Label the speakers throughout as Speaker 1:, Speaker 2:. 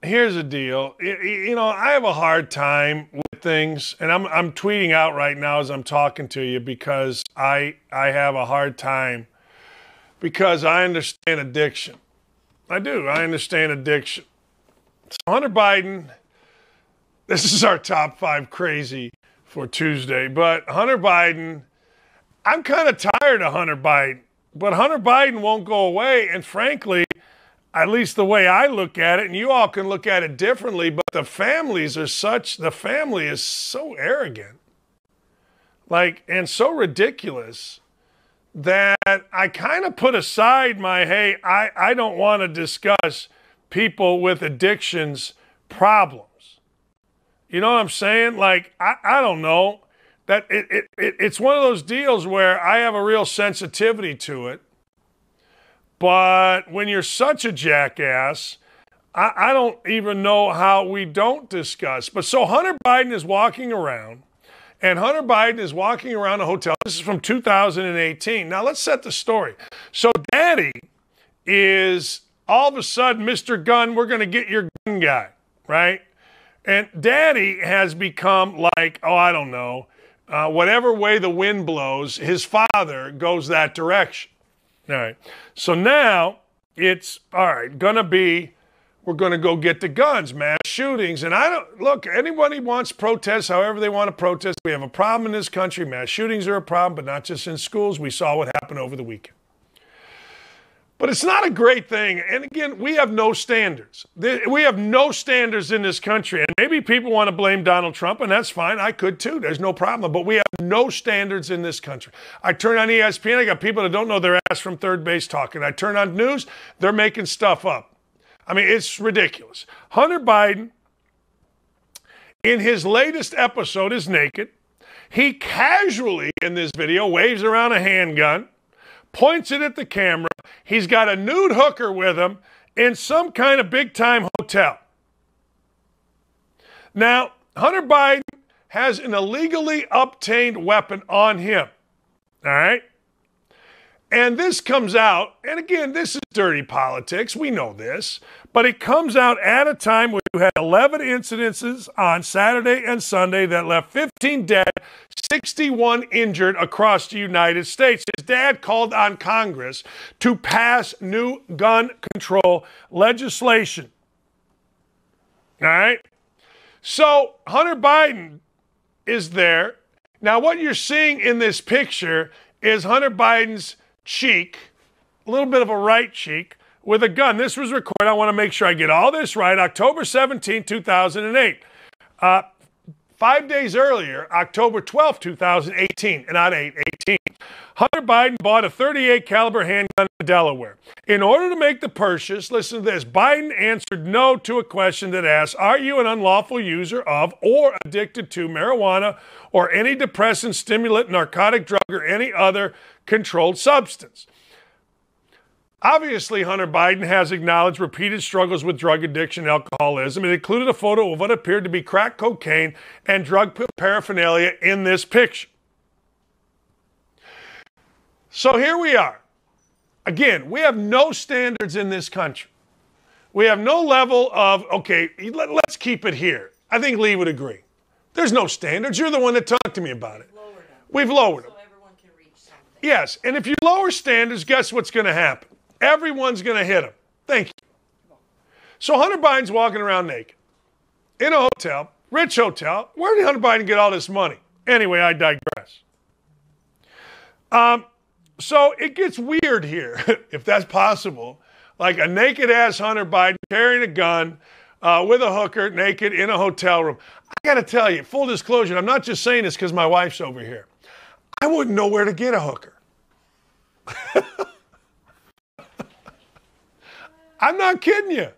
Speaker 1: here's the deal. You know, I have a hard time with things, and I'm tweeting out right now as I'm talking to you because I have a hard time because I understand addiction. I do. I understand addiction. So Hunter Biden, this is our top 5 crazy for Tuesday, but Hunter Biden, I'm kind of tired of Hunter Biden, but Hunter Biden won't go away, and frankly, at least the way I look at it, and you all can look at it differently, but the family is so arrogant, and so ridiculous that I kind of put aside my, hey, I don't want to discuss people with addictions problems. You know what I'm saying? I don't know. That it's one of those deals where I have a real sensitivity to it. But when you're such a jackass, I don't even know how we don't discuss. But so Hunter Biden is walking around, and Hunter Biden is walking around a hotel. This is from 2018. Now let's set the story. So Daddy is all of a sudden, Mr. Gun, we're going to get your gun guy, right? And Daddy has become like, oh, I don't know, whatever way the wind blows, his father goes that direction. All right. So now it's, all right, we're going to go get the guns, mass shootings. And look, anybody wants protests however they want to protest. We have a problem in this country. Mass shootings are a problem, but not just in schools. We saw what happened over the weekend. But it's not a great thing. And again, we have no standards. We have no standards in this country. And maybe people want to blame Donald Trump, and that's fine. I could too. There's no problem. But we have no standards in this country. I turn on ESPN. I got people that don't know their ass from third base talking. I turn on news. They're making stuff up. I mean, it's ridiculous. Hunter Biden, in his latest episode, is naked. He casually, in this video, waves around a handgun, points it at the camera. He's got a nude hooker with him in some kind of big-time hotel. Now, Hunter Biden has an illegally obtained weapon on him, all right? And this comes out, and again, this is dirty politics. We know this. But it comes out at a time where you had 11 incidences on Saturday and Sunday that left 15 dead, 61 injured across the United States. His dad called on Congress to pass new gun control legislation. All right? So Hunter Biden is there. Now, what you're seeing in this picture is Hunter Biden's cheek, a little bit of a right cheek, with a gun. This was recorded. I want to make sure I get all this right. October 17, 2008. 5 days earlier, October 12, 2018, and not 18. Hunter Biden bought a .38 caliber handgun in Delaware. In order to make the purchase, listen to this, Biden answered no to a question that asked, are you an unlawful user of or addicted to marijuana or any depressant, stimulant, narcotic drug, or any other controlled substance? Obviously, Hunter Biden has acknowledged repeated struggles with drug addiction and alcoholism. It included a photo of what appeared to be crack cocaine and drug paraphernalia in this picture. So here we are. Again, we have no standards in this country. We have no level of, okay, let's keep it here. I think Lee would agree. There's no standards. You're the one that talked to me about it. We've lowered them.
Speaker 2: So everyone can reach something.
Speaker 1: Yes, and if you lower standards, guess what's going to happen? Everyone's going to hit him. Thank you. So Hunter Biden's walking around naked in a hotel, rich hotel. Where did Hunter Biden get all this money? Anyway, I digress. So it gets weird here, if that's possible. Like a naked-ass Hunter Biden carrying a gun with a hooker, naked, in a hotel room. I got to tell you, full disclosure, I'm not just saying this because my wife's over here. I wouldn't know where to get a hooker. I'm not kidding you.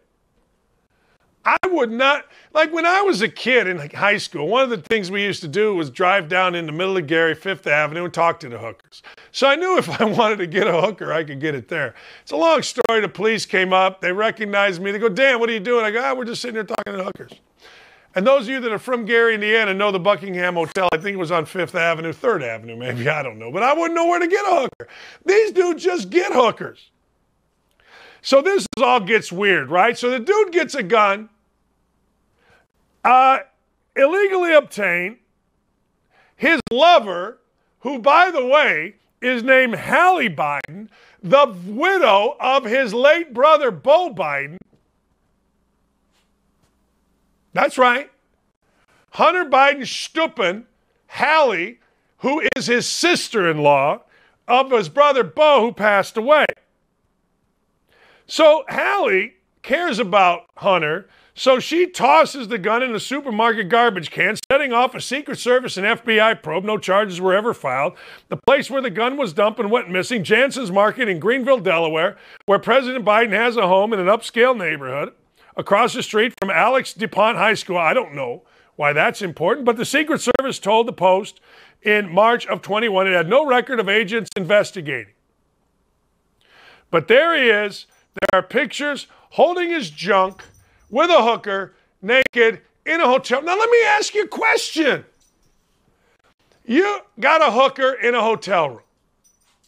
Speaker 1: I would not, like when I was a kid in high school, one of the things we used to do was drive down in the middle of Gary, 5th Avenue, and talk to the hookers. So I knew if I wanted to get a hooker, I could get it there. It's a long story. The police came up. They recognized me. They go, Dan, what are you doing? I go, we're just sitting here talking to hookers. And those of you that are from Gary, Indiana, know the Buckingham Hotel. I think it was on 5th Avenue, 3rd Avenue, maybe. I don't know. But I wouldn't know where to get a hooker. These dudes just get hookers. So this all gets weird, right? So the dude gets a gun, illegally obtained. His lover, who, by the way, is named Hallie Biden, the widow of his late brother, Beau Biden. That's right. Hunter Biden Stuppen, Hallie, who is his sister-in-law of his brother, Beau, who passed away. So Hallie cares about Hunter, so she tosses the gun in a supermarket garbage can, setting off a Secret Service and FBI probe. No charges were ever filed. The place where the gun was dumped and went missing, Jansen's Market in Greenville, Delaware, where President Biden has a home in an upscale neighborhood across the street from Alex DuPont High School. I don't know why that's important, but the Secret Service told the Post in March of 21 it had no record of agents investigating. But there he is. There are pictures holding his junk with a hooker, naked, in a hotel. Now, let me ask you a question. You got a hooker in a hotel room.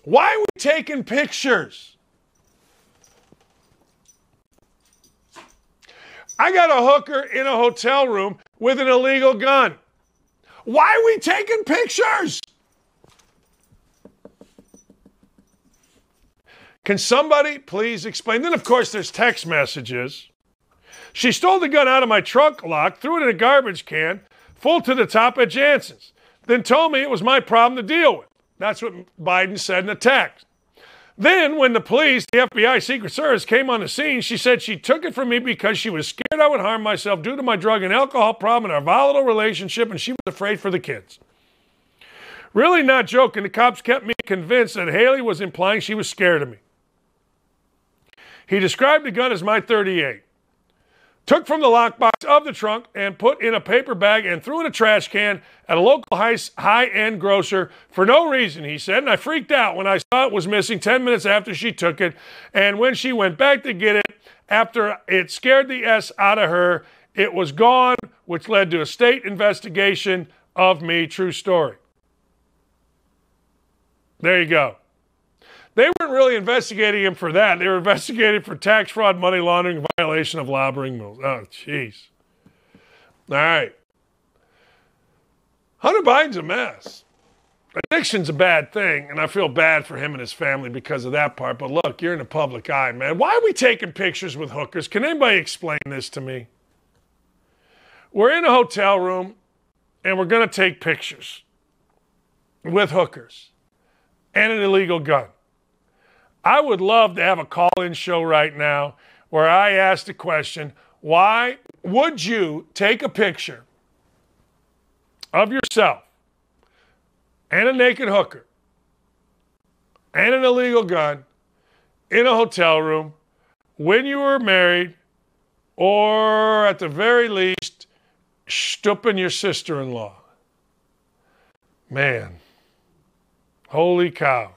Speaker 1: Why are we taking pictures? I got a hooker in a hotel room with an illegal gun. Why are we taking pictures? Can somebody please explain? Then, of course, there's text messages. She stole the gun out of my trunk lock, threw it in a garbage can, full to the top at Jansen's, then told me it was my problem to deal with. That's what Biden said in a text. Then, when the police, the FBI, Secret Service came on the scene, she said she took it from me because she was scared I would harm myself due to my drug and alcohol problem and our volatile relationship, and she was afraid for the kids. Really not joking, the cops kept me convinced that Hallie was implying she was scared of me. He described the gun as my .38. Took from the lockbox of the trunk and put in a paper bag and threw in a trash can at a local high-end grocer for no reason, he said. And I freaked out when I saw it was missing 10 minutes after she took it. And when she went back to get it, after it scared the S out of her, it was gone, which led to a state investigation of me. True story. There you go. They weren't really investigating him for that. They were investigating for tax fraud, money laundering, violation of lobbying rules. Oh, jeez. All right. Hunter Biden's a mess. Addiction's a bad thing, and I feel bad for him and his family because of that part. But look, you're in the public eye, man. Why are we taking pictures with hookers? Can anybody explain this to me? We're in a hotel room, and we're going to take pictures with hookers and an illegal gun. I would love to have a call-in show right now where I ask the question, why would you take a picture of yourself and a naked hooker and an illegal gun in a hotel room when you were married, or at the very least, stupping your sister-in-law? Man, holy cow.